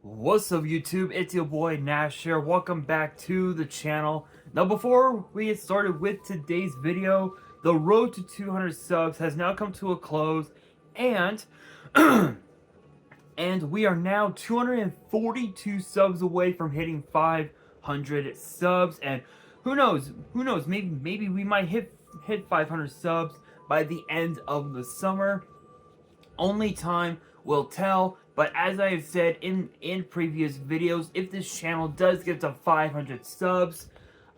What's up YouTube, it's your boy Nash here. Welcome back to the channel. Now before we get started with today's video, the road to 200 subs has now come to a close, and and we are now 242 subs away from hitting 500 subs. And who knows, maybe we might hit 500 subs by the end of the summer. Only time will tell. But as I have said in previous videos, if this channel does get to 500 subs,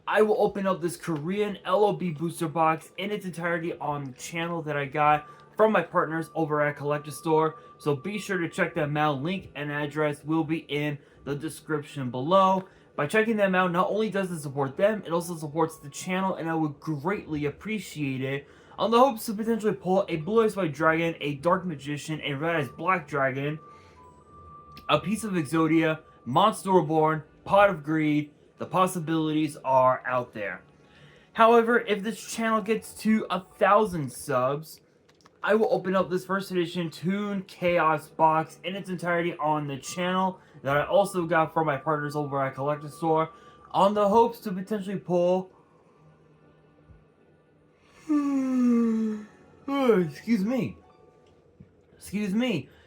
I will open up this Korean LOB booster box in its entirety on the channel that I got from my partners over at Collector Store. So be sure to check them out. Link and address will be in the description below. By checking them out, not only does it support them, it also supports the channel, and I would greatly appreciate it. On the hopes to potentially pull a Blue Eyes White Dragon, a Dark Magician, a Red Eyes Black Dragon, a piece of Exodia, Monster Reborn, Pot of Greed. The possibilities are out there. However, if this channel gets to 1,000 subs, I will open up this first edition Toon Chaos box in its entirety on the channel that I also got from my partners over at Collector Store, on the hopes to potentially pull excuse me,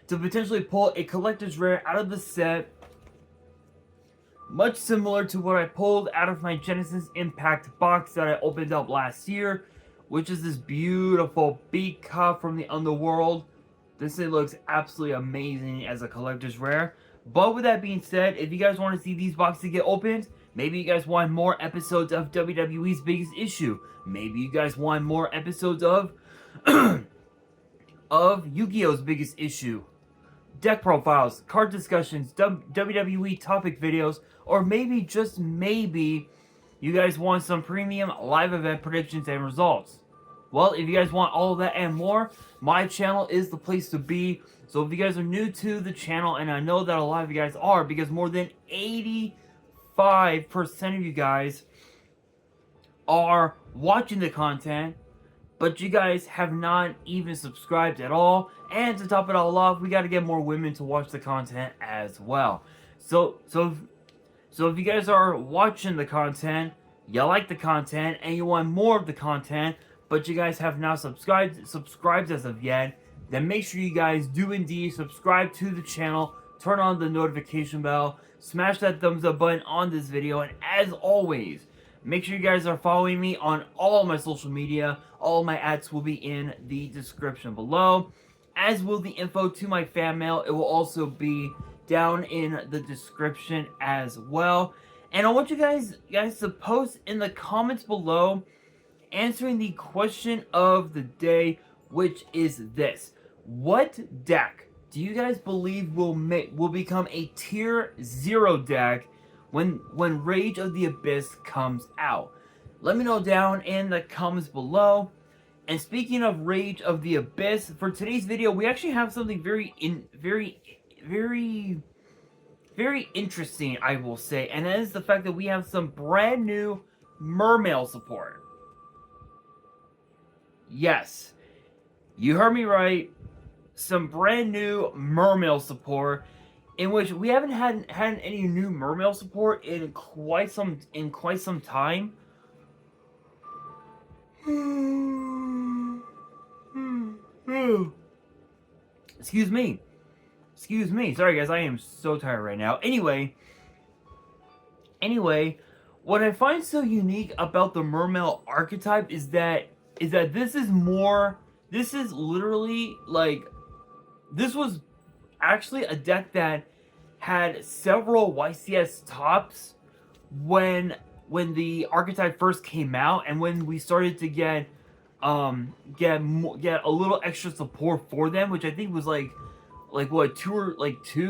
to potentially pull a collector's rare out of the set, much similar to what I pulled out of my Genesis Impact box that I opened up last year, which is this beautiful Beak Cop from the Underworld. This thing looks absolutely amazing as a collector's rare. But with that being said, if you guys want to see these boxes get opened, maybe you guys want more episodes of WWE's Biggest Issue, maybe you guys want more episodes of of Yu-Gi-Oh's Biggest Issue, deck profiles, card discussions, WWE topic videos, or maybe, just maybe, you guys want some premium live event predictions and results. Well, if you guys want all of that and more, my channel is the place to be. So if you guys are new to the channel, and I know that a lot of you guys are, because more than 85% of you guys are watching the content, but you guys have not even subscribed at all. And to top it all off, we got to get more women to watch the content as well. So if you guys are watching the content, you like the content, and you want more of the content, but you guys have not subscribed as of yet, then make sure you guys do indeed subscribe to the channel, turn on the notification bell, smash that thumbs up button on this video, and as always, make sure you guys are following me on all my social media. All my ads will be in the description below, as will the info to my fan mail. It will also be down in the description as well. And I want you guys to post in the comments below answering the question of the day, which is this: what deck do you guys believe will become a tier 0 deck when Rage of the Abyss comes out? Let me know down in the comments below. And speaking of Rage of the Abyss, for today's video, we actually have something very interesting, I will say, and that is the fact that we have some brand new Mermail support. Yes, you heard me right. Some brand new Mermail support, in which we haven't had any new Mermail support in quite some time. Excuse me. Sorry guys, I am so tired right now. Anyway, what I find so unique about the Mermail archetype is that this is literally like, this was actually a deck that had several YCS tops when the archetype first came out, and when we started to get a little extra support for them, which I think was like what, two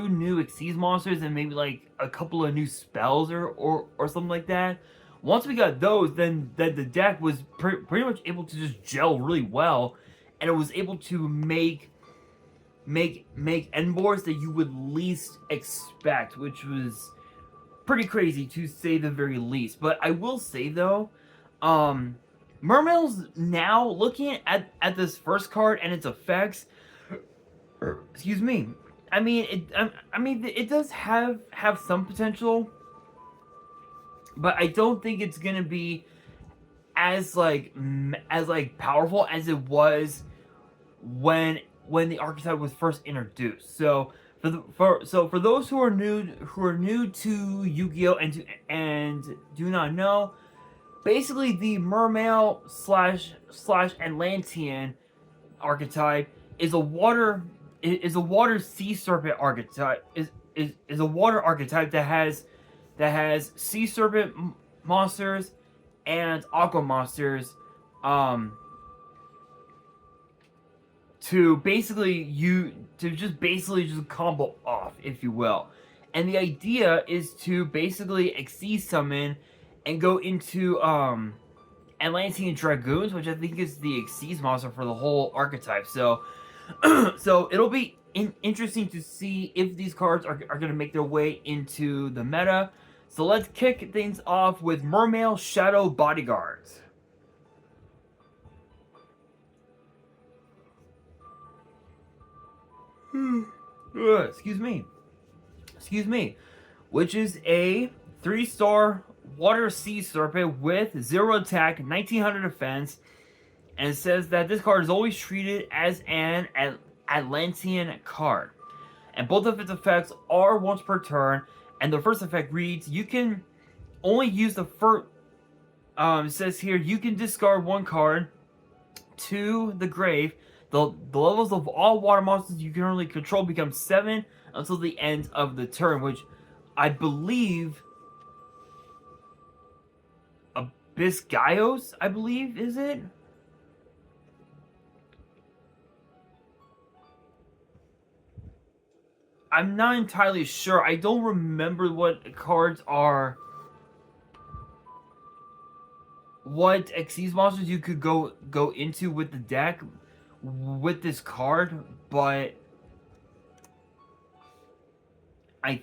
new Xyz monsters and maybe like a couple of new spells or something like that. Once we got those, then the deck was pretty much able to just gel really well, and it was able to make endboards that you would least expect, which was pretty crazy to say the very least. But I will say though, Mermail's now, looking at this first card and its effects, excuse me, I mean, it does have some potential, but I don't think it's gonna be as like powerful as it was when the archetype was first introduced. So for those who are new to Yu-Gi-Oh and do not know, basically the Mermail slash Atlantean archetype is a water sea serpent archetype is a water archetype that has sea serpent monsters and aqua monsters um to just basically just combo off, if you will. And the idea is to basically Xyz summon and go into Atlantean Dragoons, which I think is the Xyz monster for the whole archetype. So so it'll be interesting to see if these cards are going to make their way into the meta. So let's kick things off with Mermail Shadow Bodyguards. Excuse me. Which is a 3-star water sea serpent with 0 attack, 1900 defense, and it says that this card is always treated as an Atlantean card. And both of its effects are once per turn, and the first effect reads, you can only use the first, it says here, you can discard 1 card to the grave. The levels of all water monsters you currently control become 7 until the end of the turn, which I believe Biscayos, I believe, is it? I'm not entirely sure. I don't remember what cards are, what Xyz monsters you could go into with the deck with this card, but I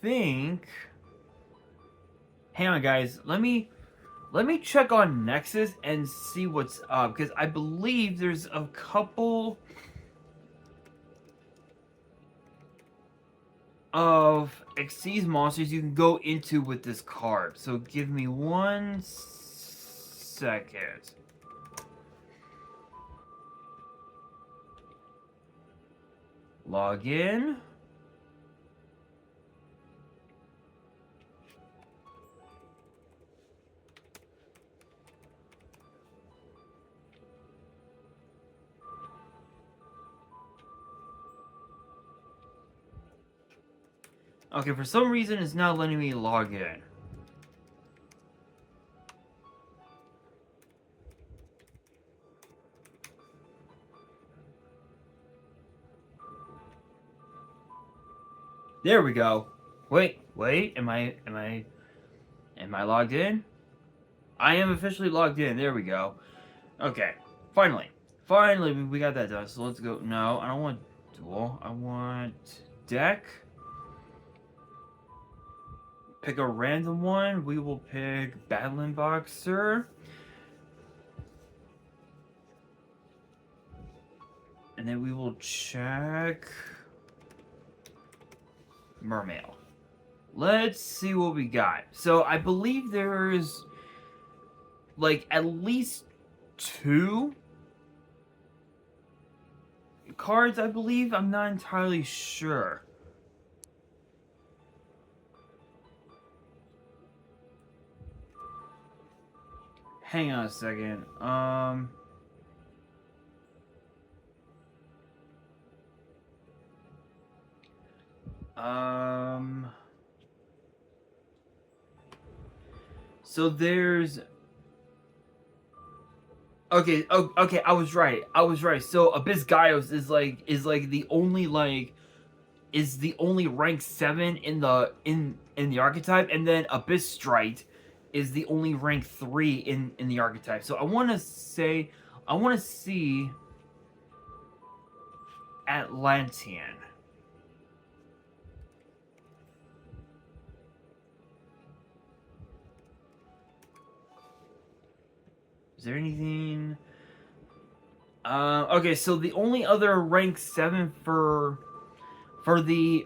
think, hang on guys, let me check on Nexus and see what's up, because I believe there's a couple of Xyz monsters you can go into with this card. So give me 1 second. Log in. Okay, for some reason it's not letting me log in. There we go. Wait, am I logged in? I am officially logged in. There we go. Okay, finally we got that done. So let's go. No, I don't want duel. I want deck. Pick a random one. We will pick Battling Boxer. And then we will check Mermail. Let's see what we got. So I believe there's like at least 2 cards, I believe. I'm not entirely sure. Hang on a second. So there's... Okay, okay, I was right. So Abyss Gaios is like the only rank 7 in the archetype, and then Abyss Strike is the only rank 3 in the archetype. So I want to see Atlantean. Is there anything? Okay, so the only other rank 7 for for the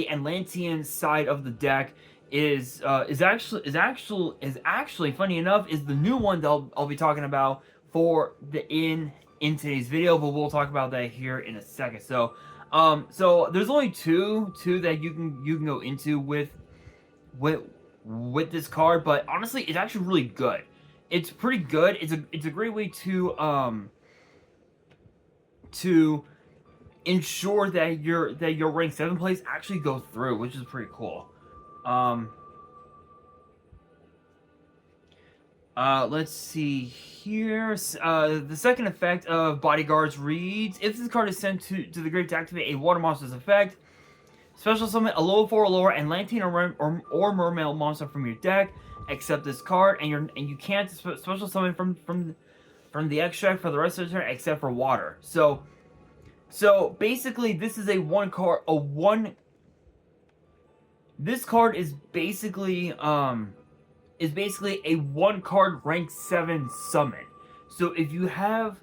Atlantean side of the deck is actually funny enough is the new one that I'll be talking about for in today's video, but we'll talk about that here in a second. So so there's only two that you can go into with this card, but honestly it's actually really good. It's pretty good. It's a great way to ensure that your rank 7 plays actually go through, which is pretty cool. Let's see here. The second effect of Bodyguards reads: if this card is sent to the grave to activate a water monster's effect, special summon a level 4 or lower Atlantean or Mermail monster from your deck, except this card, and you can't special summon from the extract for the rest of the turn except for water. So basically, this is a one card. This card is basically a one card rank 7 summon. So if you have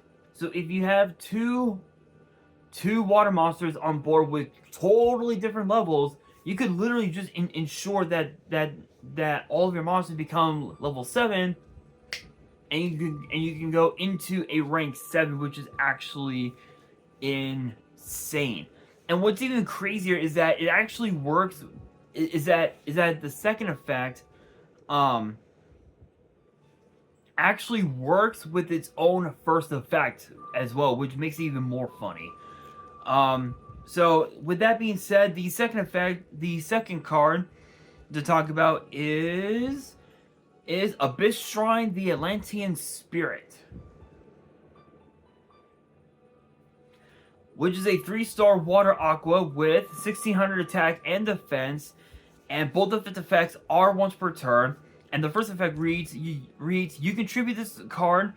two water monsters on board with totally different levels, you could literally just ensure that all of your monsters become level 7, and you can go into a rank 7, which is actually insane. And what's even crazier is that it actually works. Is that the second effect actually works with its own first effect as well, which makes it even more funny. So with that being said, the second card to talk about is Abyss Shrine, the Atlantean Spirit, which is a 3-star water aqua with 1600 attack and defense, and both of its effects are once per turn. And the first effect reads: you contribute this card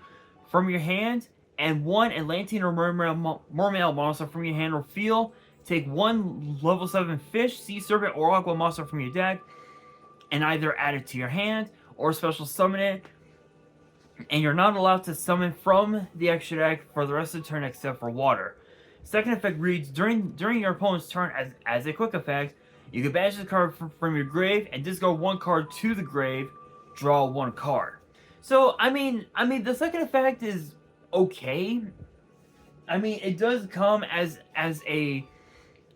from your hand, and one Atlantean or Mermail monster from your hand or field. Take one level 7 fish, sea serpent, or aqua monster from your deck, and either add it to your hand or special summon it. And you're not allowed to summon from the extra deck for the rest of the turn except for water. Second effect reads: during your opponent's turn, as a quick effect, you can banish the card from your grave and discard one card to the grave. Draw one card. So I mean, the second effect is okay. I mean, it does come as a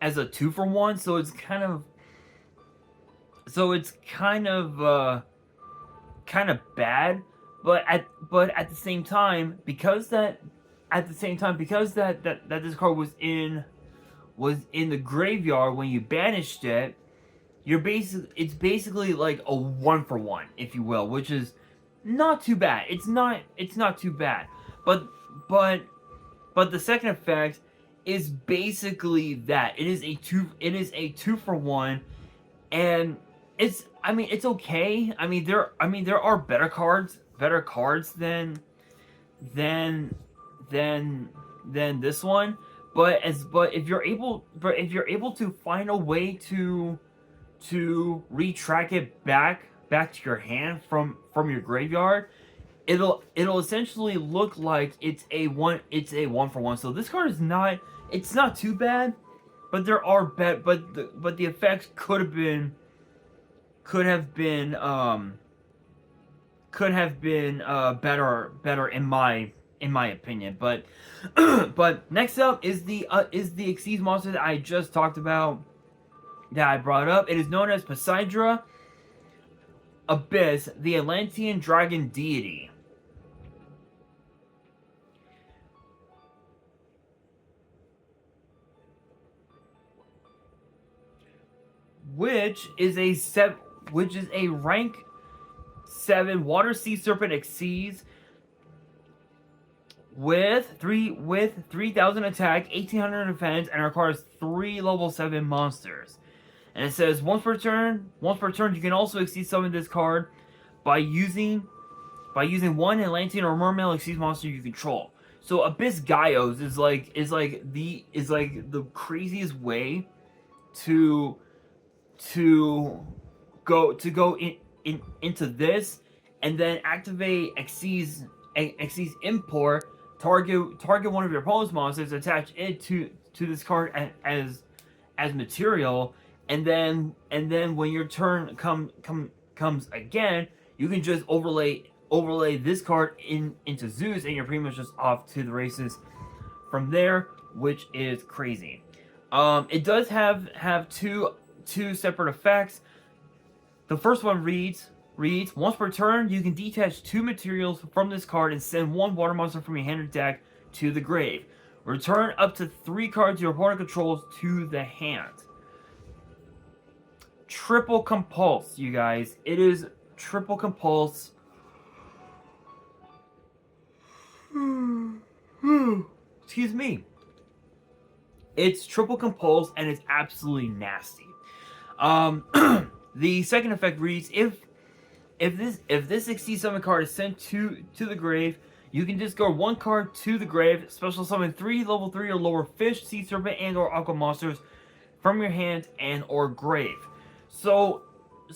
2-for-1, so it's kind of bad. But at the same time, because this card was in the graveyard when you banished it, it's basically like a 1-for-1, if you will, which is not too bad. It's not too bad. But the second effect is basically that. It is a 2-for-1, and it's okay. I mean there are better cards than this one. But if you're able to find a way to retrack it back to your hand from your graveyard, it'll essentially look like it's a 1-for-1. So this card is not too bad, but there are but the effects could have been better in my opinion. But but next up is the Xyz monster that I just talked about, that I brought up. It is known as Poseidra Abyss, the Atlantean dragon deity. Which is a rank 7 water sea serpent Xyz with 3,000 attack, 1,800 defense, and requires 3 level 7 monsters. And it says once per turn you can also Xyz summon this card by using one Atlantean or Mermail Xyz monster you control. So Abyss Gyos is like the craziest way to go into this, and then activate Xyz import, target one of your opponent's monsters, attach it to to this card as material, and then when your turn comes again, you can just overlay this card into Zeus, and you're pretty much just off to the races from there, which is crazy. It does have two separate effects. The first one reads, once per turn, you can detach 2 materials from this card and send 1 water monster from your hand or deck to the grave. Return up to 3 cards your opponent controls to the hand. Triple compulse, you guys. It is triple compulse. Excuse me. It's triple compulse, and it's absolutely nasty. The second effect reads, if this succeeds summon card is sent to the grave, you can discard 1 card to the grave, special summon 3 level 3 or lower fish, sea serpent, and or aqua monsters from your hand and or grave. So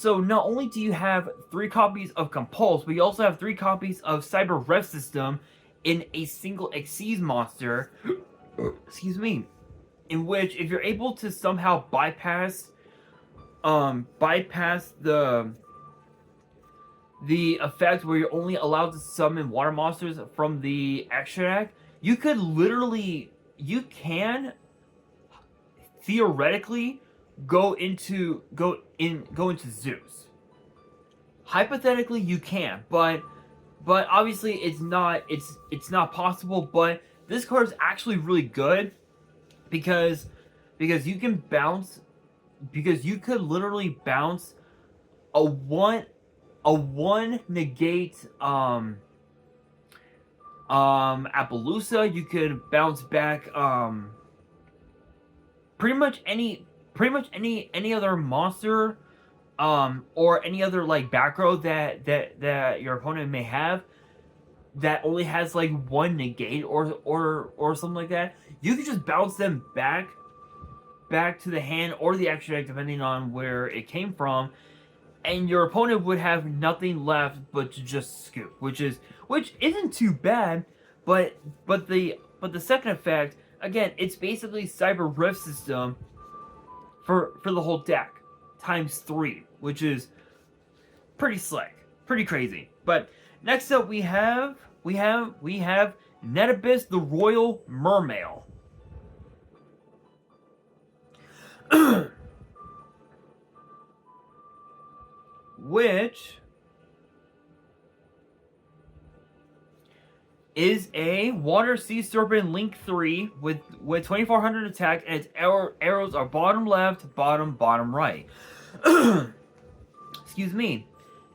not only do you have 3 copies of Compulse, but you also have 3 copies of Cyber Rev System in a single Xyz monster. Excuse me. In which, if you're able to somehow bypass the effect where you're only allowed to summon water monsters from the extra deck, you can theoretically go into Zeus. Hypothetically, you can, but obviously it's not possible. But this card is actually really good because you can bounce, because you could literally bounce a one negate Appaloosa. You could bounce back pretty much any other monster or any other like back row that your opponent may have that only has like 1 negate or something like that. You can just bounce them back to the hand or the extra deck, depending on where it came from, and your opponent would have nothing left but to just scoop, which isn't too bad. But the second effect, again, it's basically Cyber Rift System for the whole deck times 3, which is pretty slick, pretty crazy. But next up we have Netabis the Royal Mermail. Which is a Water Sea Serpent Link 3 with 2400 attack, and its arrows are bottom left, bottom right. Excuse me.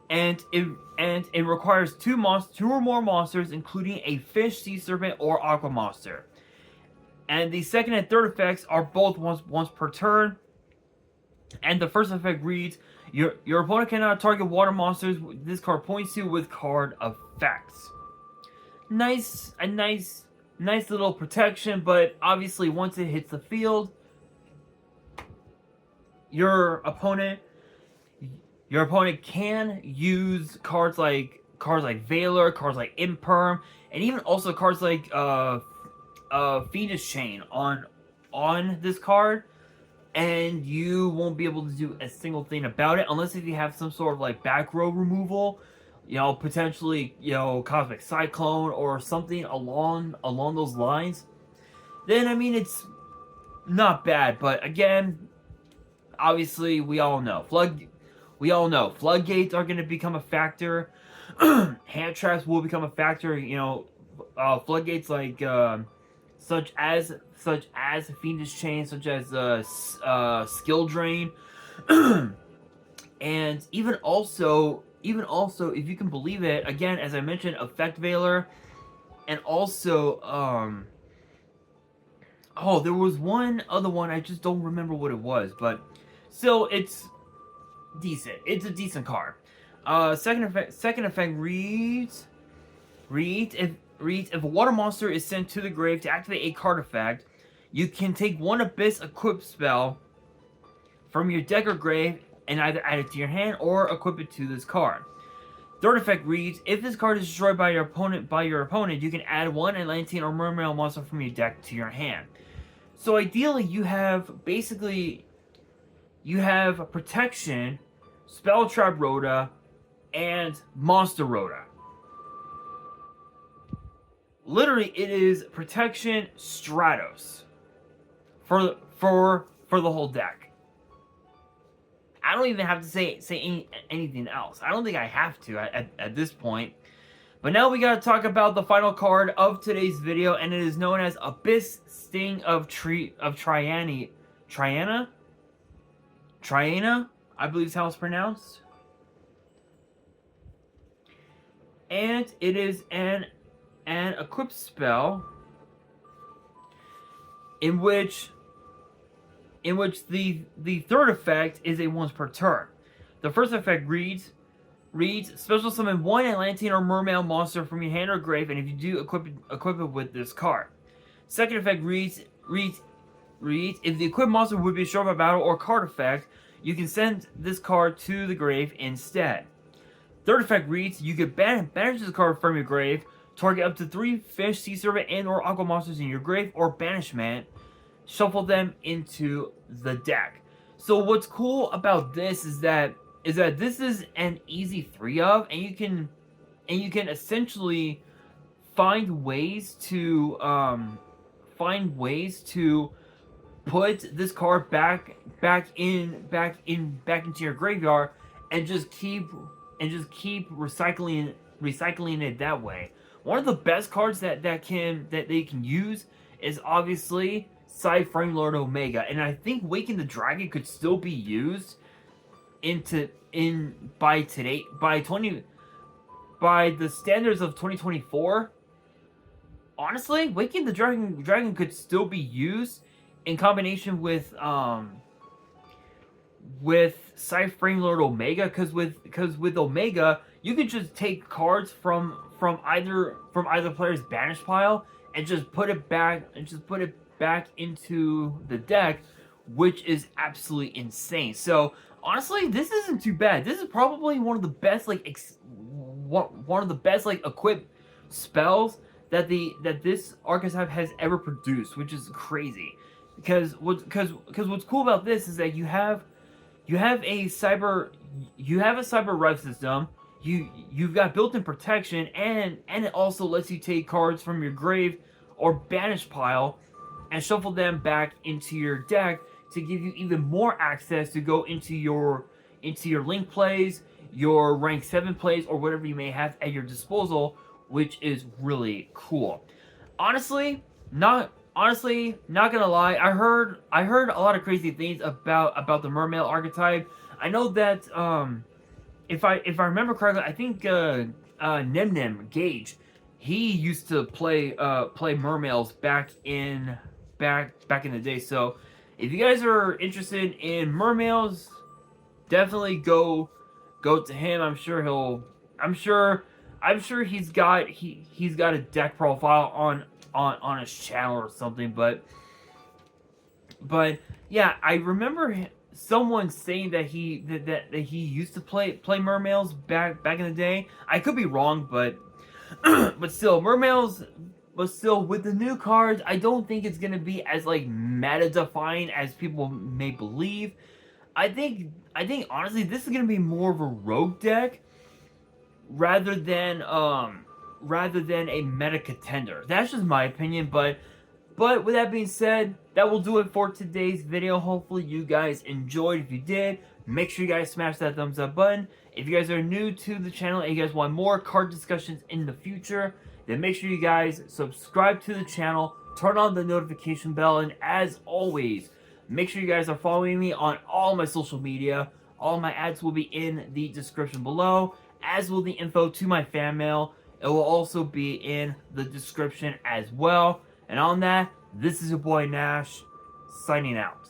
And it requires 2 or more monsters, including a fish, sea serpent, or aqua monster. And the second and third effects are both once per turn. And the first effect reads, your opponent cannot target water monsters this card points to with card effects. A nice little protection, but obviously once it hits the field, your opponent can use cards like Valor, cards like Imperm, and even also cards like Fiendish Chain on this card, and you won't be able to do a single thing about it unless if you have some sort of like back row removal, potentially Cosmic Cyclone or something along those lines. Then I mean it's not bad, but again, obviously we all know floodgates are going to become a factor. Hand traps will become a factor. Floodgates like such as Fiendish Chain, such as Skill Drain, and even also if you can believe it, again as I mentioned, Effect Veiler, and also there was one other one, I just don't remember what it was, but still it's decent. It's a decent card. Second effect reads if a water monster is sent to the grave to activate a card effect, you can take 1 Abyss equip spell from your deck or grave and either add it to your hand or equip it to this card. Third effect reads, if this card is destroyed by your opponent, you can add 1 Atlantean or Mermail monster from your deck to your hand. So ideally, you have Protection, Spell Trap Rhoda, and Monster Rhoda. Literally, it is Protection Stratos for the whole deck. I don't even have to say anything else. I don't think I have to at this point. But now we gotta talk about the final card of today's video, and it is known as Abyss Sting of Triana, I believe is how it's pronounced. And it is an equip spell in which the third effect is a once per turn. The first effect reads special summon one Atlantean or Mermail monster from your hand or grave, and if you do, equip it with this card. Second effect reads if the equipped monster would be a show of a battle or card effect, you can send this card to the grave instead. Third effect reads you can banish this card from your grave, target up to 3 fish, sea serpent, and or aqua monsters in your grave or banishment, shuffle them into the deck. So what's cool about this is that this is an easy 3-of, and you can essentially find ways to put this card back into your graveyard, and just keep recycling it that way. One of the best cards that they can use is obviously Frame Lord Omega, and I think Waking the Dragon could still be used by the standards of 2024. Honestly, Waking the Dragon could still be used in combination with Frame Lord Omega, because with Omega you can just take cards from either player's banish pile and just put it back into the deck, which is absolutely insane. So honestly, this isn't too bad. This is probably one of the best equipped spells that this archetype has ever produced, which is crazy. Because what's cool about this is that you have a cyber rev system. You've got built-in protection, and it also lets you take cards from your grave or banish pile and shuffle them back into your deck to give you even more access to go into your link plays, your rank 7 plays, or whatever you may have at your disposal, which is really cool. Honestly, not gonna lie, I heard a lot of crazy things about the Mermail archetype. I know that if I remember correctly, I think Nem Gage, he used to play Mermails back in the day. So if you guys are interested in Mermails, definitely go to him. I'm sure he's got a deck profile on his channel or something. But yeah, I remember someone saying that he used to play Mermails back in the day. I could be wrong, but still, Mermails. But still, with the new cards, I don't think it's gonna be as meta-defined as people may believe. I think honestly, this is gonna be more of a rogue deck rather than a meta contender. That's just my opinion. But with that being said, that will do it for today's video. Hopefully you guys enjoyed. If you did, make sure you guys smash that thumbs up button. If you guys are new to the channel and you guys want more card discussions in the future, then make sure you guys subscribe to the channel, turn on the notification bell, and as always, make sure you guys are following me on all my social media. All my ads will be in the description below, as will the info to my fan mail. It will also be in the description as well. And on that, this is your boy Nash, signing out.